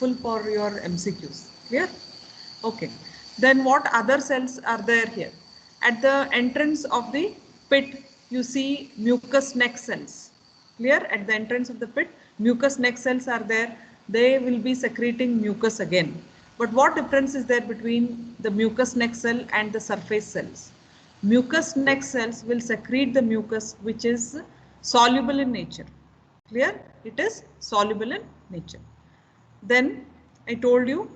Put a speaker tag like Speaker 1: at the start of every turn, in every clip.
Speaker 1: for your MCQs. Clear? Okay. Then what other cells are there here? At the entrance of the pit, you see mucous neck cells. Clear? At the entrance of the pit, mucous neck cells are there. They will be secreting mucus again. But what difference is there between the mucous neck cell and the surface cells? Mucous neck cells will secrete the mucus which is soluble in nature. Clear? It is soluble in nature. Then I told you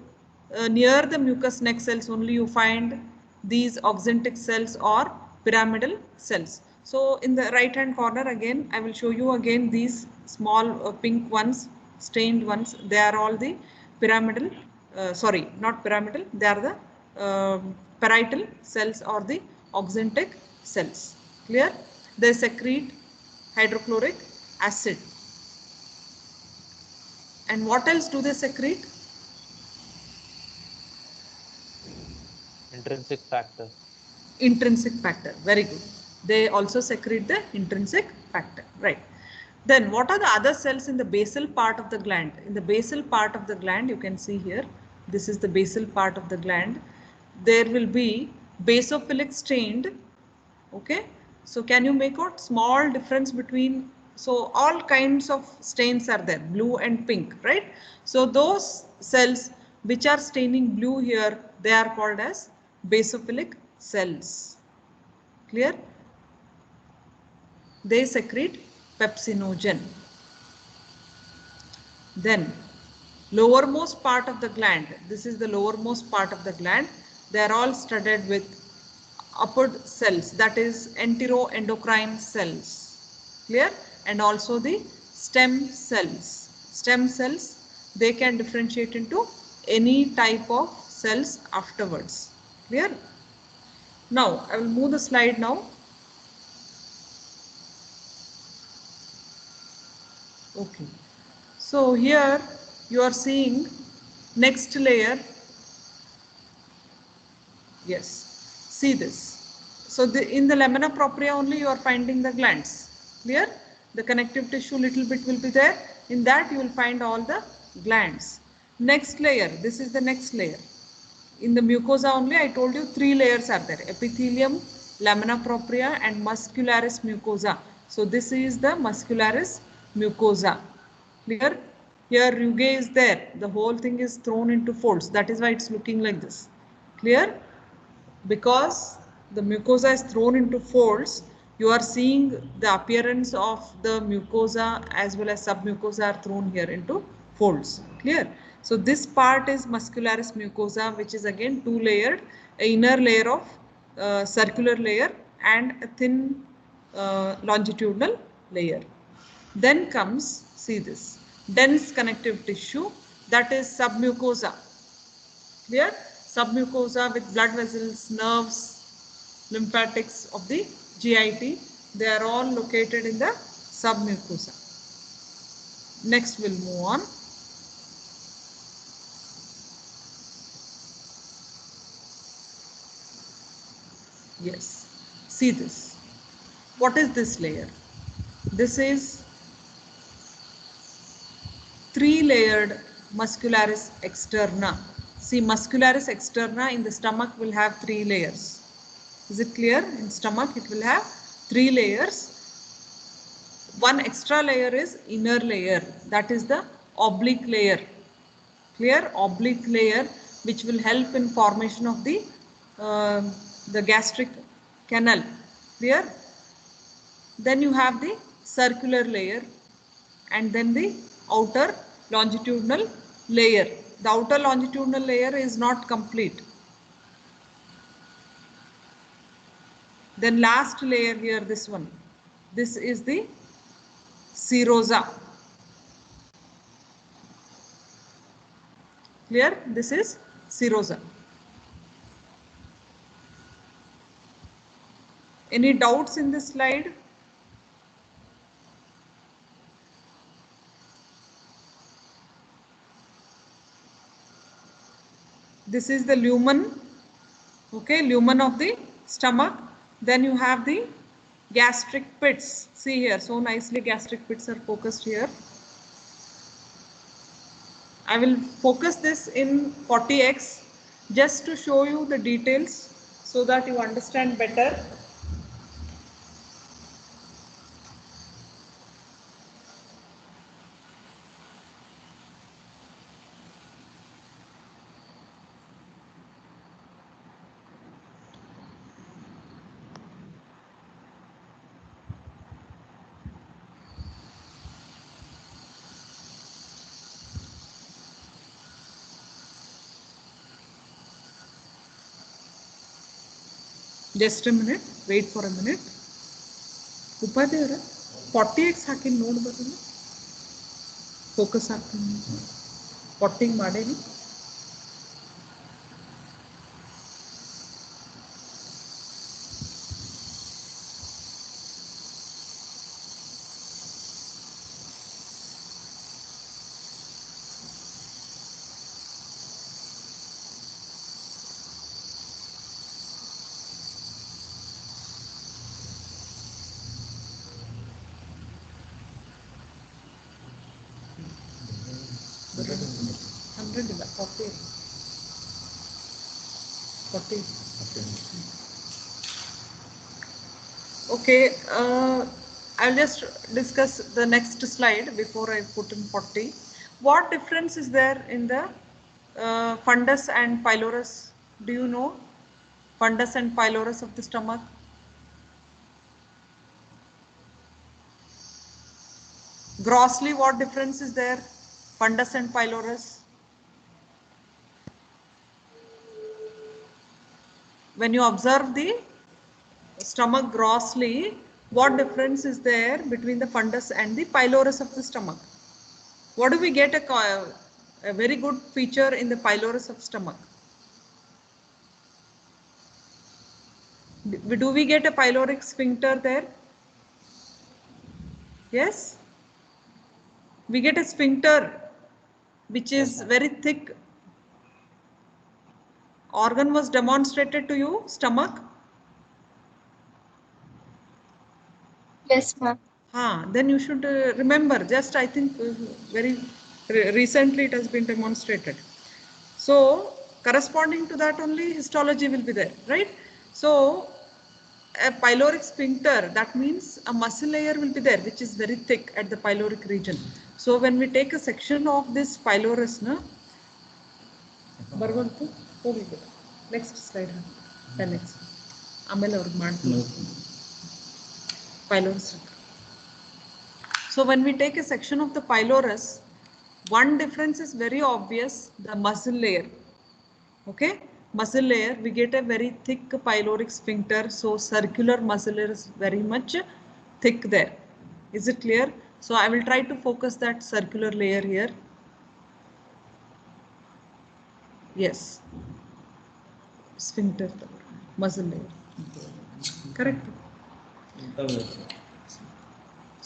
Speaker 1: near the mucous neck cells only you find these oxyntic cells or pyramidal cells. So in the right hand corner again I will show you again these small pink ones, stained ones. They are all the pyramidal, sorry, not pyramidal, they are the parietal cells or the oxyntic cells. Clear? They secrete hydrochloric acid. And what else do they secrete?
Speaker 2: Intrinsic factor.
Speaker 1: Intrinsic factor. Very good. They also secrete the intrinsic factor. Right. Then what are the other cells in the basal part of the gland? In the basal part of the gland, you can see here, this is the basal part of the gland. There will be basophilic stained. Okay. So can you make out small difference between, so all kinds of stains are there, blue and pink, right? So those cells which are staining blue here, they are called as basophilic cells. Clear? They secrete pepsinogen. Then lowermost part of the gland, this is the lowermost part of the gland, they are all studded with upward cells, that is enteroendocrine cells. Clear? And also the stem cells. Stem cells, they can differentiate into any type of cells afterwards. Clear? Now I will move the slide now. Okay. So here you are seeing next layer. Yes. See this. So in the lamina propria only you are finding the glands. Clear? The connective tissue little bit will be there. In that you will find all the glands. Next layer. This is the next layer. In the mucosa only I told you 3 layers are there. Epithelium, lamina propria and muscularis mucosa. So this is the muscularis mucosa. Clear? Here rugae is there. The whole thing is thrown into folds. That is why it's looking like this. Clear? Because the mucosa is thrown into folds, you are seeing the appearance of the mucosa as well as submucosa are thrown here into folds. Clear? So this part is muscularis mucosa, which is again 2 layered, an inner layer of circular layer and a thin longitudinal layer. Then comes, see this, dense connective tissue, that is submucosa. Clear? Submucosa with blood vessels, nerves, lymphatics of the GIT, they are all located in the submucosa. Next we'll move on. Yes, see this. What is this layer? This is 3-layered muscularis externa. See, muscularis externa in the stomach will have 3 layers. Is it clear? In stomach it will have 3 layers. One extra layer is inner layer, that is the oblique layer. Clear? Oblique layer, which will help in formation of the gastric canal. Clear? Then you have the circular layer and then the outer longitudinal layer. The outer longitudinal layer is not complete. Then last layer here, this one. This is the serosa. Clear? This is serosa. Any doubts in this slide? This is the lumen, okay, lumen of the stomach. Then you have the gastric pits. See here, so nicely gastric pits are focused here. I will focus this in 40x just to show you the details so that you understand better. Just a minute, wait for a minute. Upadhyara, 40x ಹಾಕಿ ನೋಡ್ ಬರಲ್ಲ, focus ಆಗ್ತೀನಿ, 40 ಮಾಡೇನಿ. Hundred ಇಲ್ಲ, 40. Okay, I'll just discuss the next slide before I put in 40. What difference is there in the fundus and pylorus? Do you know fundus and pylorus of the stomach? Grossly, what difference is there? Fundus and pylorus. When you observe the stomach grossly, what difference is there between the fundus and the pylorus of the stomach? What do we get a very good feature in the pylorus of stomach? Do we get a pyloric sphincter there? Yes? We get a sphincter which is very thick. Organ was demonstrated to you, stomach?
Speaker 2: Yes, ma'am.
Speaker 1: Then you should remember, just I think very recently it has been demonstrated. So corresponding to that only histology will be there, right? So a pyloric sphincter, that means a muscle layer will be there which is very thick at the pyloric region. So when we take a section of this pylorus, ಬರ್ಬಂತು ಹೋಗಿದೆ, next slide 10x ಆಮೇಲೆ ಅವ್ರಿಗೆ ಮಾಡ್ತೀವಿ pylorus. So when we take a section of the pylorus, one difference is very obvious, the muscle layer. Okay, muscle layer, we get a very thick pyloric sphincter, so circular muscle layer is very much thick there. Is it clear? So I will try to focus that circular layer here. Yes, sphincter, muscle layer, correct?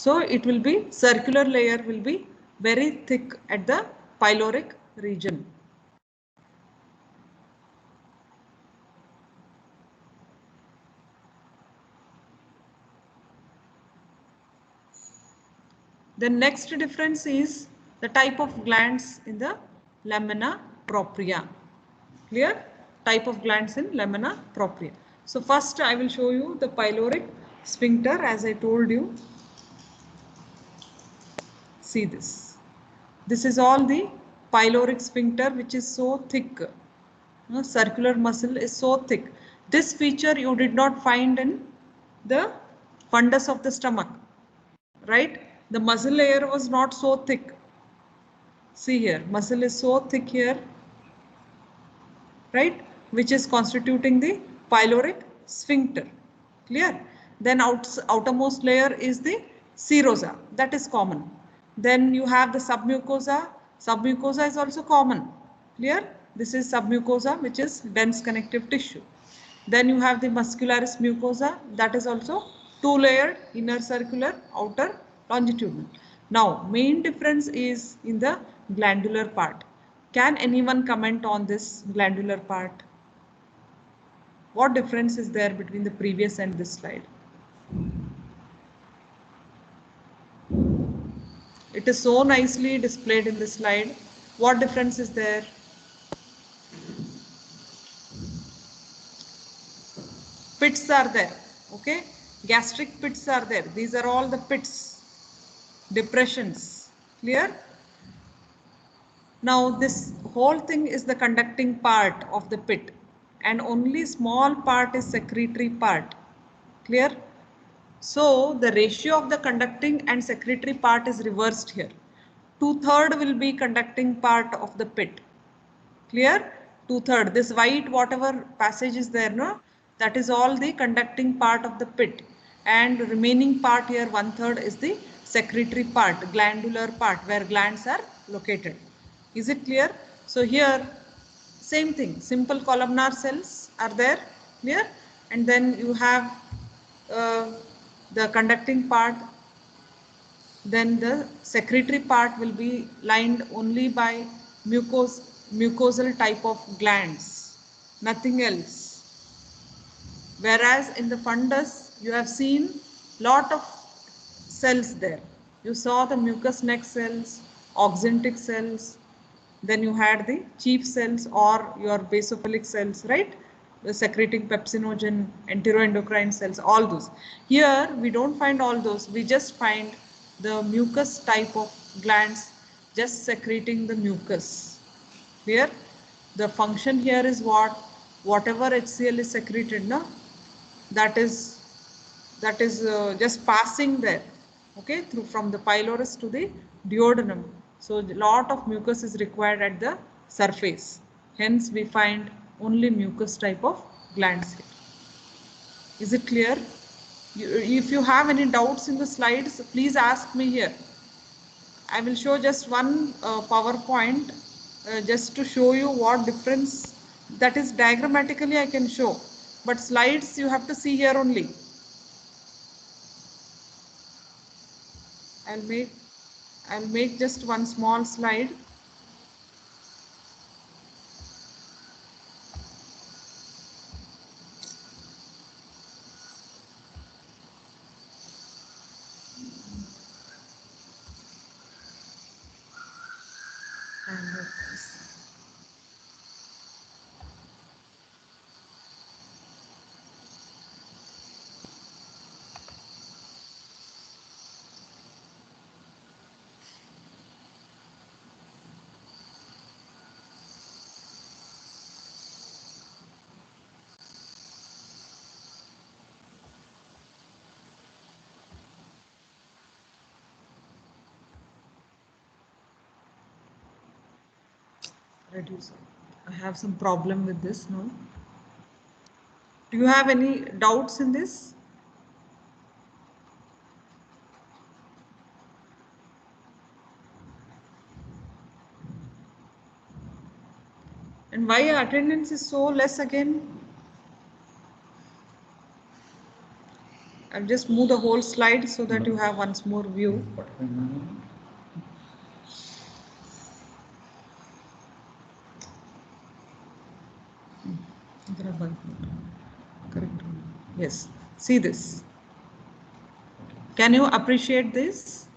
Speaker 1: So it will be, circular layer will be very thick at the pyloric region. The next difference is the type of glands in the lamina propria. Clear? Type of glands in lamina propria. So first I will show you the pyloric sphincter. As I told you, see this. This is all the pyloric sphincter which is so thick. Circular muscle is so thick. This feature you did not find in the fundus of the stomach, right? The muscle layer was not so thick. See here, muscle is so thick here, right? Which is constituting the pyloric sphincter. Clear? Then outermost layer is the serosa, that is common. Then you have the submucosa. Submucosa is also common. Clear? This is submucosa, which is dense connective tissue. Then you have the muscularis mucosa, that is also two-layered, inner circular, outer longitudinal. Now, main difference is in the glandular part. Can anyone comment on this glandular part? What difference is there between the previous and this slide? It is so nicely displayed in this slide. What difference is there? Pits are there, okay? Gastric pits are there. These are all the pits, depressions. Clear? Now this whole thing is the conducting part of the pit, and only small part is secretory part. Clear? So the ratio of the conducting and secretory part is reversed here. 2/3 will be conducting part of the pit. Clear? 2/3. This white whatever passage is there, no? That is all the conducting part of the pit, and remaining part here 1/3 is the secretory part, glandular part, where glands are located. Is it clear? So here same thing, simple columnar cells are there. Clear? And then you have the conducting part, then the secretory part will be lined only by mucosal type of glands, nothing else. Whereas in the fundus, you have seen lot of cells there. You saw the mucous neck cells, oxyntic cells, then you had the chief cells or your basophilic cells, right? The secreting pepsinogen, enteroendocrine cells, all those. Here we don't find all those. We just find the mucus type of glands just secreting the mucus. Here the function here is what? Whatever HCl is secreted, no? That is just passing there, okay, through from the pylorus to the duodenum. So a lot of mucus is required at the surface, hence we find only mucus type of glands here. Is it clear? If you have any doubts in the slides, please ask me here. I will show just one PowerPoint just to show you what difference, that is diagrammatically I can show, but slides you have to see here only. I'll make just one small slide. And reduce. I have some problem with this now. Do you have any doubts in this? And why attendance is so less again? I'll just move the whole slide so that you have once more view. Correct. Yes. See this. Can you appreciate this?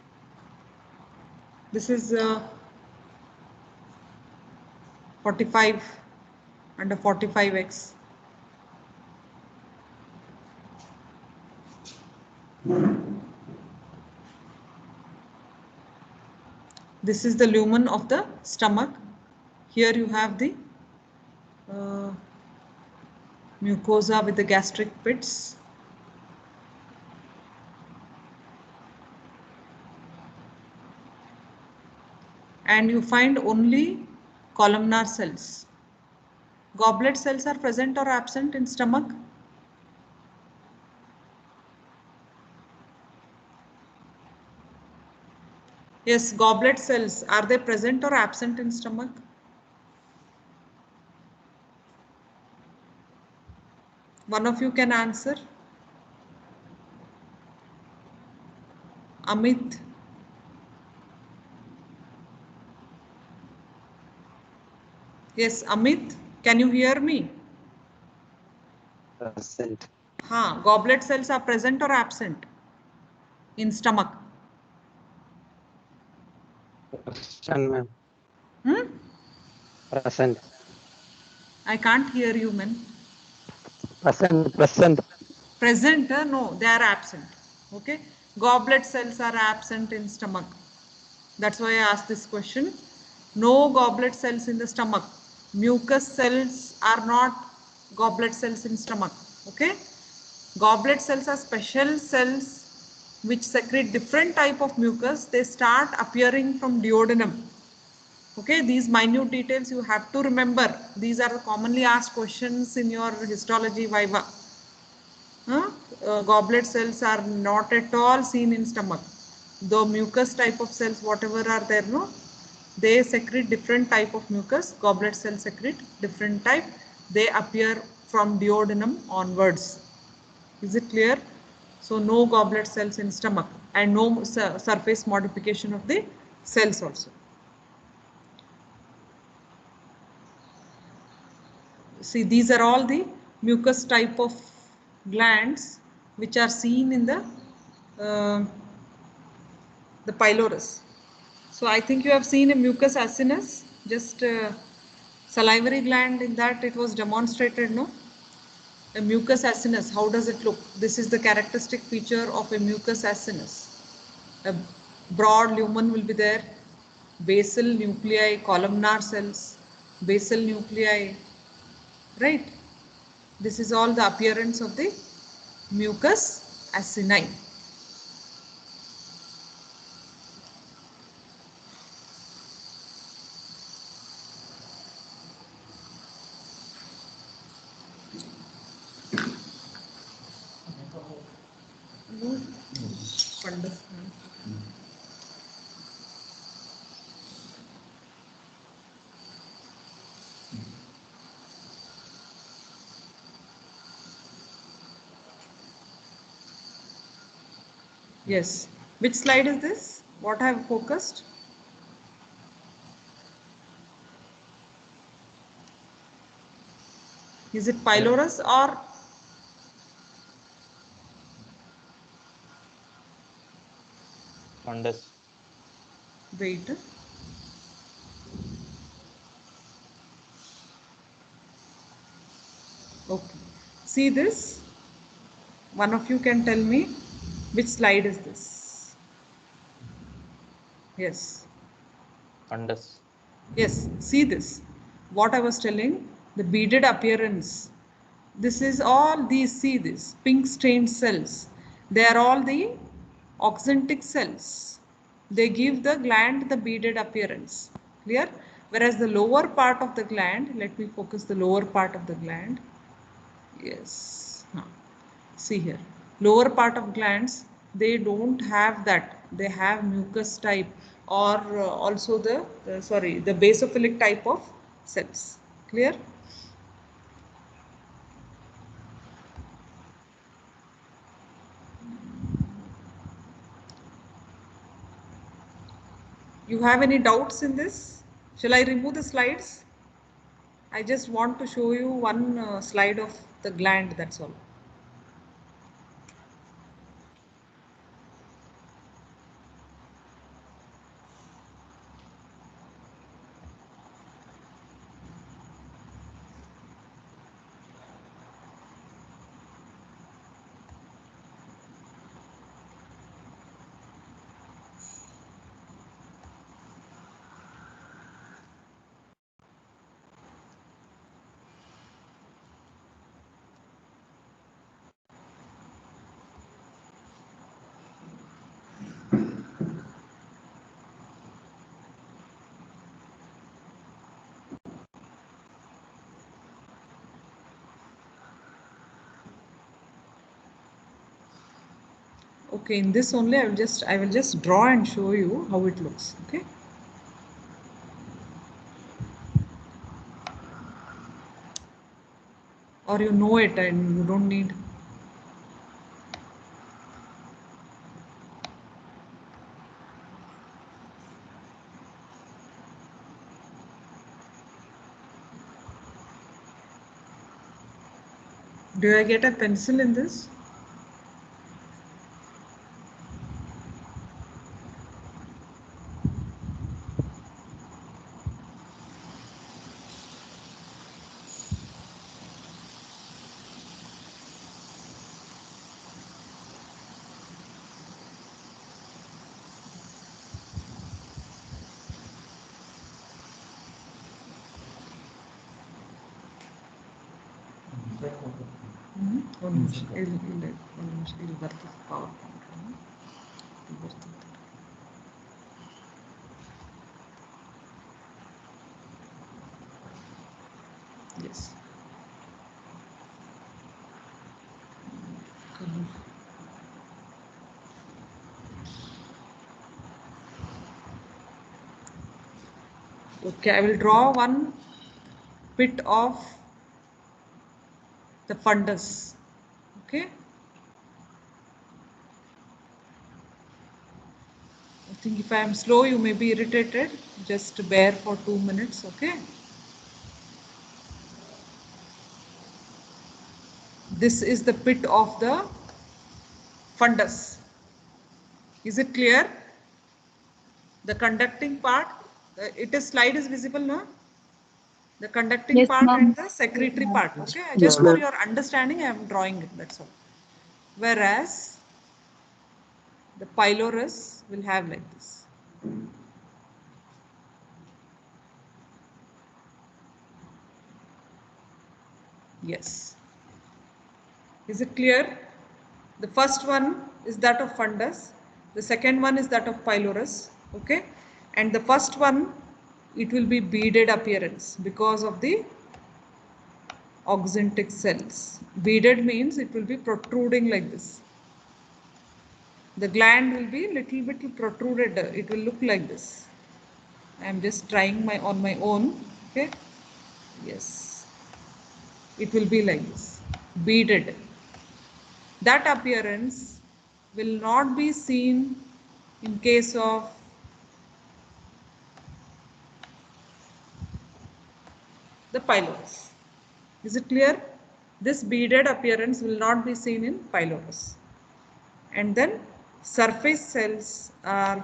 Speaker 1: This is 45 under 45x. This is the lumen of the stomach. Here you have the mucosa with the gastric pits. And you find only columnar cells. Goblet cells are present or absent in stomach? Yes, goblet cells, are they present or absent in stomach? One of you can answer. Amit. Yes, Amit, can you hear me?
Speaker 3: Present.
Speaker 1: Goblet cells are present or absent in stomach?
Speaker 3: Present, ma'am. Present.
Speaker 1: I can't hear you, man.
Speaker 3: Present. Present.
Speaker 1: Present? No, they are absent. Okay. Goblet cells are absent in stomach. That's why I asked this question. No goblet cells in the stomach. Mucus cells are not goblet cells in stomach. Okay. Goblet cells are special cells which secrete different type of mucus. They start appearing from duodenum. Okay, these minute details you have to remember. These are commonly asked questions in your histology viva. Goblet cells are not at all seen in stomach. The mucus type of cells, whatever are there, no, they secrete different type of mucus. Goblet cells secrete different type. They appear from duodenum onwards. Is it clear? So no goblet cells in stomach and no surface modification of the cells also. See, these are all the mucus type of glands which are seen in uh, the pylorus. So I think you have seen a mucus acinus, just salivary gland. In that it was demonstrated, no? A mucus acinus, how does it look? This is the characteristic feature of a mucus acinus. A broad lumen will be there, basal nuclei, columnar cells, basal nuclei, right? This is all the appearance of the mucus acini. Yes. Which slide is this? What I have focused? Is it pylorus or
Speaker 3: Fundus.
Speaker 1: wait? Okay. See this? One of you can tell me which slide is this? Yes.
Speaker 3: Fundus.
Speaker 1: Yes. See this. What I was telling, the beaded appearance. This is all these, see this, pink stained cells. They are all the oxyntic cells. They give the gland the beaded appearance. Clear? Whereas the lower part of the gland, let me focus the lower part of the gland. Yes. See here. Lower part of glands, they don't have that. They have mucus type or also the basophilic type of cells. Clear? You have any doubts in this? Shall I remove the slides? I just want to show you one slide of the gland, that's all. Okay, in this only I will just draw and show you how it looks. Okay. Or you know it and you don't need. Do I get a pencil in this? ಒಂದು ನಿಮಿಷ ಇಲ್ಲಿ ಒಂದು ನಿಮಿಷ ಇಲ್ಲಿ ಬರ್ತದೆ power point ಇಲ್ಲಿ ಬರ್ತದೆ. Yes okay, I will draw one bit of the fundus. Okay, I think if I am slow you may be irritated, just bear for 2 minutes. Okay, this is the pit of the fundus. Is it clear? The conducting part, it is slide is visible now, the conducting
Speaker 2: Yes,
Speaker 1: part
Speaker 2: ma'am.
Speaker 1: and the secretory part. Okay, just for your understanding I am drawing it, that's all. Whereas the pylorus will have like this. Yes, is it clear? The first one is that of fundus, the second one is that of pylorus. Okay, and the first one it will be beaded appearance because of the oxyntic cells. Beaded means it will be protruding like this. The gland will be little bit protruded, it will look like this. I am just trying on my own. Okay, yes, it will be like this, beaded. That appearance will not be seen in case of the pylorus. Is it clear? This beaded appearance will not be seen in pylorus. And then surface cells are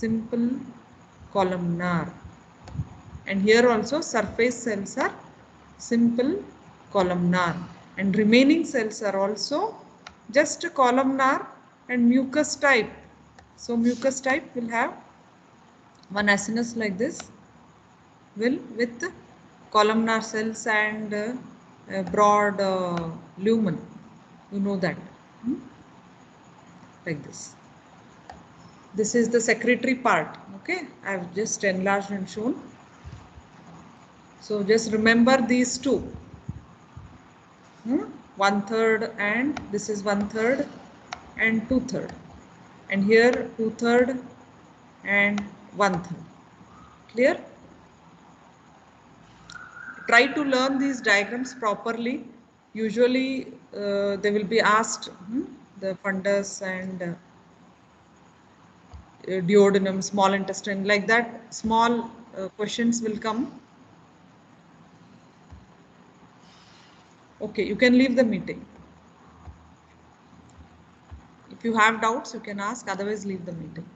Speaker 1: simple columnar, and here also surface cells are simple columnar, and remaining cells are also just columnar and mucus type. So mucus type will have one acinus like this, will with columnar cells and broad lumen, you know that, like this. This is the secretory part. Okay, I have just enlarged and shown. So just remember these two, 1/3 and this is 1/3 and 2/3, and here 2/3 and 1/3. Clear? Try to learn these diagrams properly. Usually they will be asked the fundus and duodenum, small intestine, like that small questions will come. Okay, you can leave the meeting. If you have doubts you can ask, otherwise leave the meeting.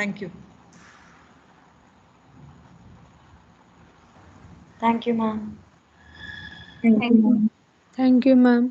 Speaker 1: Thank you.
Speaker 2: Thank you, ma'am.
Speaker 4: Thank you, ma'am.